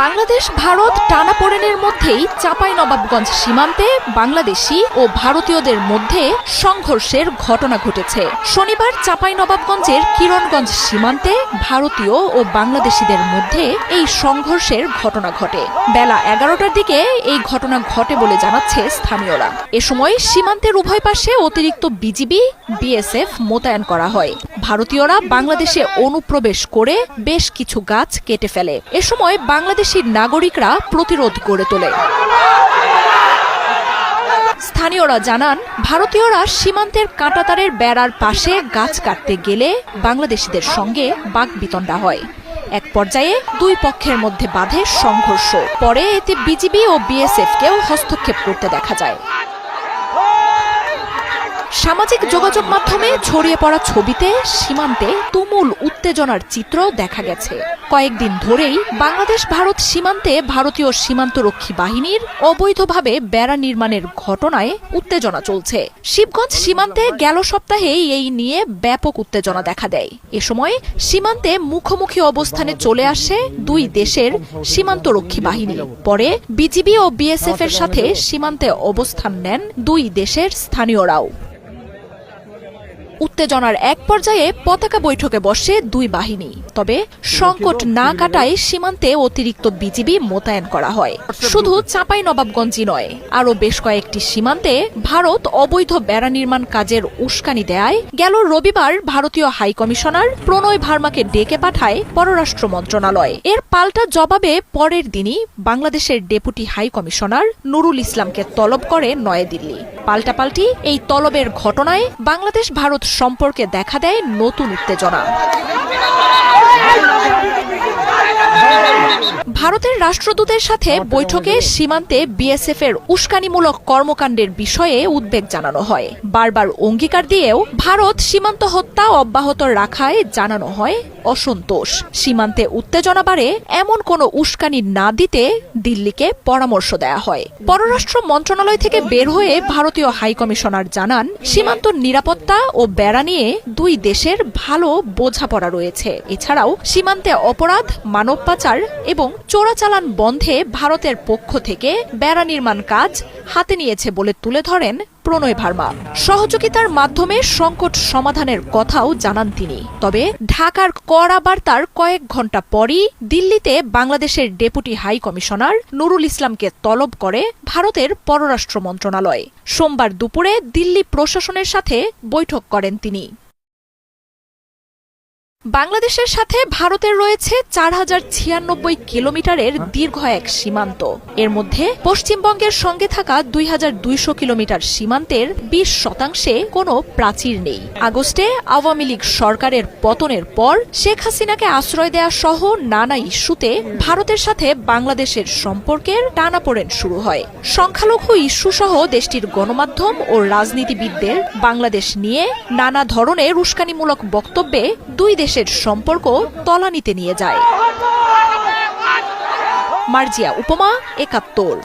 বাংলাদেশ ভারত টানাপোড়েনের মধ্যেই চাঁপাইনবাবগঞ্জ সীমান্তে বাংলাদেশি ও ভারতীয়দের মধ্যে সংঘর্ষের ঘটনা ঘটেছে। শনিবার চাঁপাইনবাবগঞ্জের কিরণগঞ্জ সীমান্তে ভারতীয় ও বাংলাদেশিদের মধ্যে এই সংঘর্ষের ঘটনা ঘটে। বেলা 11টার দিকে এই ঘটনা ঘটে বলে জানাচ্ছে স্থানীয়রা। এ সময় সীমান্তের উভয় পাশে অতিরিক্ত বিজিবি, বিএসএফ মোতায়েন করা হয়। ভারতীয়রা বাংলাদেশে অনুপ্রবেশ করে বেশ কিছু গাছ কেটে ফেলে। এ সময় বাংলাদেশি নাগরিকরা প্রতিরোধ গড়ে তোলে। স্থানীয়রা জানান, ভারতীয়রা সীমান্তের কাঁটাতারের বেড়ার পাশে গাছ কাটতে গেলে বাংলাদেশিদের সঙ্গে বাকবিতণ্ডা হয়। এক পর্যায়ে দুই পক্ষের মধ্যে বাধে সংঘর্ষ। পরে এতে বিজিবি ও বিএসএফকেও হস্তক্ষেপ করতে দেখা যায়। সামাজিক যোগাযোগ মাধ্যমে ছড়িয়ে পড়া ছবিতে সীমান্তে তুমুল উত্তেজনার চিত্র দেখা গেছে। কয়েকদিন ধরেই বাংলাদেশ ভারত সীমান্তে ভারতীয় সীমান্তরক্ষী বাহিনীর অবৈধভাবে বেড়া নির্মাণের ঘটনায় উত্তেজনা চলছে। শিবগঞ্জ সীমান্তে গেল সপ্তাহে এই নিয়ে ব্যাপক উত্তেজনা দেখা দেয়। এ সময় সীমান্তে মুখোমুখি অবস্থানে চলে আসে দুই দেশের সীমান্তরক্ষী বাহিনী। পরে বিজিবি ও বিএসএফ এর সাথে সীমান্তে অবস্থান নেন দুই দেশের স্থানীয়রাও। উত্তেজনার এক পর্যায়ে পতাকা বৈঠকে বসে দুই বাহিনী। তবে সংকট না কাটায় সীমান্তে অতিরিক্ত বিজিবি মোতায়েন করা হয়। শুধু চাঁপাইনবাবগঞ্জই নয়, আরও বেশ কয়েকটি সীমান্তে ভারত অবৈধ বেড়া নির্মাণ কাজের উস্কানি দেয় গেল রবিবার ভারতীয় হাইকমিশনার প্রণয় ভার্মাকে ডেকে পাঠায় পররাষ্ট্র মন্ত্রণালয়। এর পাল্টা জবাবে পরের দিনই বাংলাদেশের ডেপুটি হাইকমিশনার নুরুল ইসলামকে তলব করে নয়াদিল্লি। পাল্টাপাল্টি এই তলবের ঘটনায় বাংলাদেশ ভারত সম্পর্কে দেখা দেয় নতুন উত্তেজনা। ভারতের রাষ্ট্রদূতের সাথে বৈঠকে সীমান্তে বিএসএফ এর উস্কানিমূলক কর্মকাণ্ডের বিষয়ে উদ্বেগ জানানো হয়। বারবার অঙ্গীকার দিয়েও ভারত সীমান্ত হত্যা অব্যাহত রাখায় জানানো হয় অসন্তোষ। সীমান্তে উত্তেজনা বাড়ে এমন কোনো উস্কানি না দিতে দিল্লিকে পরামর্শ দেয়া হয়। পররাষ্ট্র মন্ত্রণালয় থেকে বের হয়ে ভারতীয় হাইকমিশনার জানান, সীমান্ত নিরাপত্তা ও বেড়া নিয়ে দুই দেশের ভালো বোঝাপড়া রয়েছে। এছাড়াও সীমান্তে অপরাধ, মানব পাচার এবং চোরাচালান বন্ধে ভারতের পক্ষ থেকে বেড়া নির্মাণ কাজ হাতে নিয়েছে বলে তুলে ধরেন প্রণয় ভার্মা। সহযোগিতার মাধ্যমে সংকট সমাধানের কথাও জানান তিনি। তবে ঢাকার কড়া বার্তার কয়েক ঘণ্টা পরই দিল্লিতে বাংলাদেশের ডেপুটি হাই কমিশনার নুরুল ইসলামকে তলব করে ভারতের পররাষ্ট্র মন্ত্রণালয়। সোমবার দুপুরে দিল্লি প্রশাসনের সাথে বৈঠক করেন তিনি। বাংলাদেশের সাথে ভারতের রয়েছে 4096 কিলোমিটারের দীর্ঘ এক সীমান্ত। এর মধ্যে পশ্চিমবঙ্গের সঙ্গে থাকা 2200 কিলোমিটার সীমান্তের 20% কোনো প্রাচীর নেই। আগস্টে আওয়ামী লীগ সরকারের পতনের পর শেখ হাসিনাকে আশ্রয় দেয়া সহ নানা ইস্যুতে ভারতের সাথে বাংলাদেশের সম্পর্কের টানাপোড়েন শুরু হয়। সংখ্যালঘু ইস্যু সহ দেশটির গণমাধ্যম ও রাজনীতিবিদদের বাংলাদেশ নিয়ে নানা ধরনের উস্কানিমূলক বক্তব্যে দুই দেশের সম্পর্ক তলানিতে নিয়ে যায়। মার্জিয়া উপমা, ৭১।